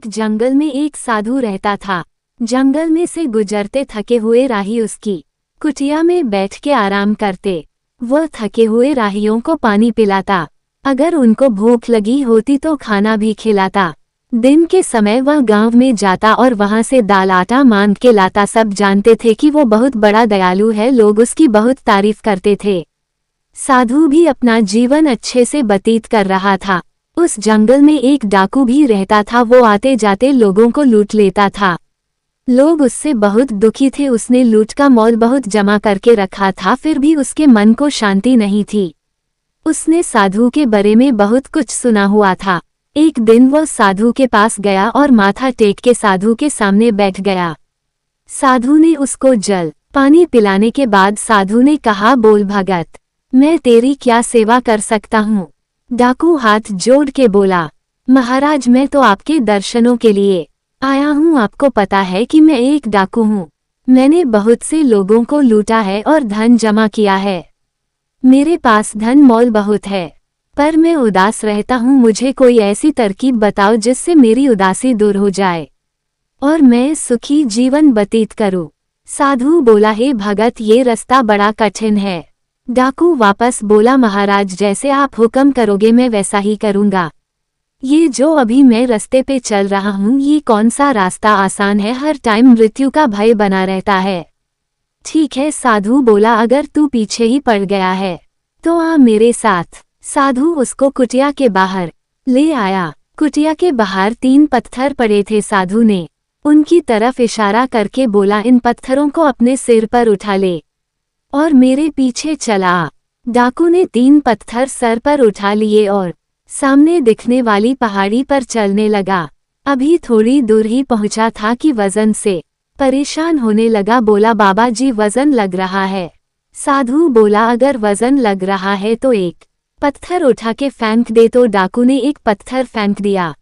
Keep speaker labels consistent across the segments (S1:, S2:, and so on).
S1: एक जंगल में एक साधु रहता था। जंगल में से गुजरते थके हुए राही उसकी कुटिया में बैठ के आराम करते। वह थके हुए राहियों को पानी पिलाता, अगर उनको भूख लगी होती तो खाना भी खिलाता। दिन के समय वह गांव में जाता और वहां से दाल आटा मांग के लाता। सब जानते थे कि वो बहुत बड़ा दयालु है, लोग उसकी बहुत तारीफ करते थे। साधु भी अपना जीवन अच्छे से व्यतीत कर रहा था। उस जंगल में एक डाकू भी रहता था, वो आते जाते लोगों को लूट लेता था। लोग उससे बहुत दुखी थे, उसने लूट का मोल बहुत जमा करके रखा था, फिर भी उसके मन को शांति नहीं थी। उसने साधु के बारे में बहुत कुछ सुना हुआ था। एक दिन वह साधु के पास गया और माथा टेक के साधु के सामने बैठ गया। साधु ने उसको जल पानी पिलाने के बाद साधु ने कहा, बोल भगत, मैं तेरी क्या सेवा कर सकता हूँ। डाकू हाथ जोड़ के बोला, महाराज मैं तो आपके दर्शनों के लिए आया हूँ। आपको पता है कि मैं एक डाकू हूँ। मैंने बहुत से लोगों को लूटा है और धन जमा किया है। मेरे पास धन मौल बहुत है, पर मैं उदास रहता हूँ। मुझे कोई ऐसी तरकीब बताओ जिससे मेरी उदासी दूर हो जाए और मैं सुखी जीवन व्यतीत करूँ। साधु बोला, हे भगत, ये रास्ता बड़ा कठिन है। डाकू वापस बोला, महाराज जैसे आप हुक्म करोगे मैं वैसा ही करूँगा। ये जो अभी मैं रास्ते पे चल रहा हूँ, ये कौन सा रास्ता आसान है, हर टाइम मृत्यु का भय बना रहता है। ठीक है, साधु बोला, अगर तू पीछे ही पड़ गया है तो आ मेरे साथ। साधु उसको कुटिया के बाहर ले आया। कुटिया के बाहर 3 पत्थर पड़े थे। साधु ने उनकी तरफ इशारा करके बोला, इन पत्थरों को अपने सिर पर उठा ले और मेरे पीछे चला। डाकू ने 3 पत्थर सर पर उठा लिए और सामने दिखने वाली पहाड़ी पर चलने लगा। अभी थोड़ी दूर ही पहुंचा था कि वजन से परेशान होने लगा। बोला, बाबा जी वजन लग रहा है। साधु बोला, अगर वजन लग रहा है तो एक पत्थर उठा के फेंक दे। तो डाकू ने एक पत्थर फेंक दिया।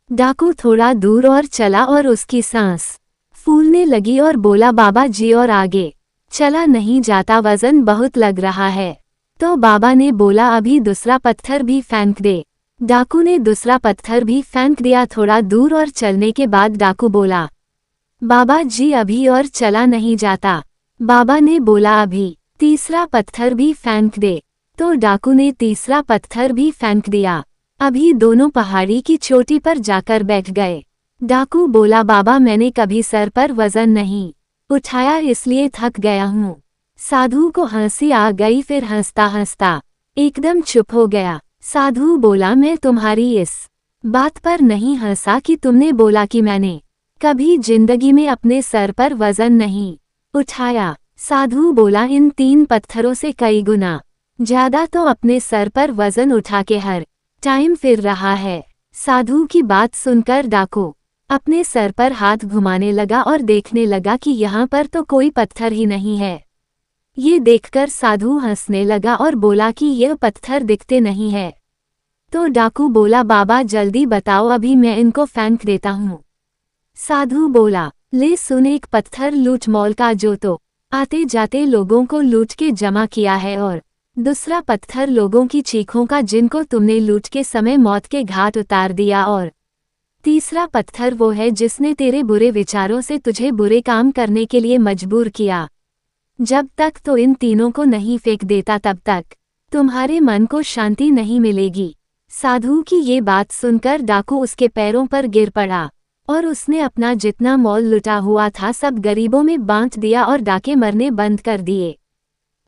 S1: डाकू थोड़ा दूर और चला और उसकी सांस फूलने लगी और बोला, बाबा जी और आगे चला नहीं जाता, वजन बहुत लग रहा है। तो बाबा ने बोला, अभी दूसरा पत्थर भी फेंक दे। डाकू ने दूसरा पत्थर भी फेंक दिया। थोड़ा दूर और चलने के बाद डाकू बोला, बाबा जी अभी और चला नहीं जाता। बाबा ने बोला, अभी तीसरा पत्थर भी फेंक दे। तो डाकू ने तीसरा पत्थर भी फेंक दिया। अभी दोनों पहाड़ी की चोटी पर जाकर बैठ गए। डाकू बोला, बाबा मैंने कभी सर पर वजन नहीं उठाया, इसलिए थक गया हूँ। साधु को हंसी आ गई, फिर हंसता हंसता एकदम चुप हो गया। साधु बोला, मैं तुम्हारी इस बात पर नहीं हंसा कि तुमने बोला कि मैंने कभी जिंदगी में अपने सर पर वजन नहीं उठाया। साधु बोला, इन 3 पत्थरों से कई गुना ज्यादा तो अपने सर पर वजन उठा के हर टाइम फिर रहा है। साधु की बात सुनकर डाकू अपने सर पर हाथ घुमाने लगा और देखने लगा कि यहाँ पर तो कोई पत्थर ही नहीं है। ये देखकर साधु हंसने लगा और बोला कि यह पत्थर दिखते नहीं है। तो डाकू बोला, बाबा जल्दी बताओ, अभी मैं इनको फेंक देता हूँ। साधु बोला, ले सुन, एक पत्थर लूट मॉल का जो तो आते जाते लोगों को लूट के जमा किया है, और दूसरा पत्थर लोगों की चीखों का जिनको तुमने लूट के समय मौत के घाट उतार दिया, और तीसरा पत्थर वो है जिसने तेरे बुरे विचारों से तुझे बुरे काम करने के लिए मजबूर किया। जब तक तो इन तीनों को नहीं फेंक देता तब तक तुम्हारे मन को शांति नहीं मिलेगी। साधु की ये बात सुनकर डाकू उसके पैरों पर गिर पड़ा और उसने अपना जितना मॉल लुटा हुआ था सब गरीबों में बांट दिया और डाके मरने बंद कर दिए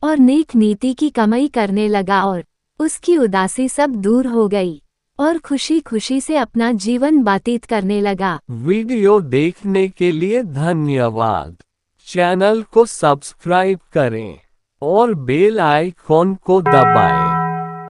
S1: और नेक नीति की कमाई करने लगा और उसकी उदासी सब दूर हो गई और खुशी खुशी से अपना जीवन व्यतीत करने लगा।
S2: वीडियो देखने के लिए धन्यवाद। चैनल को सब्सक्राइब करें और बेल आइकॉन को दबाएं।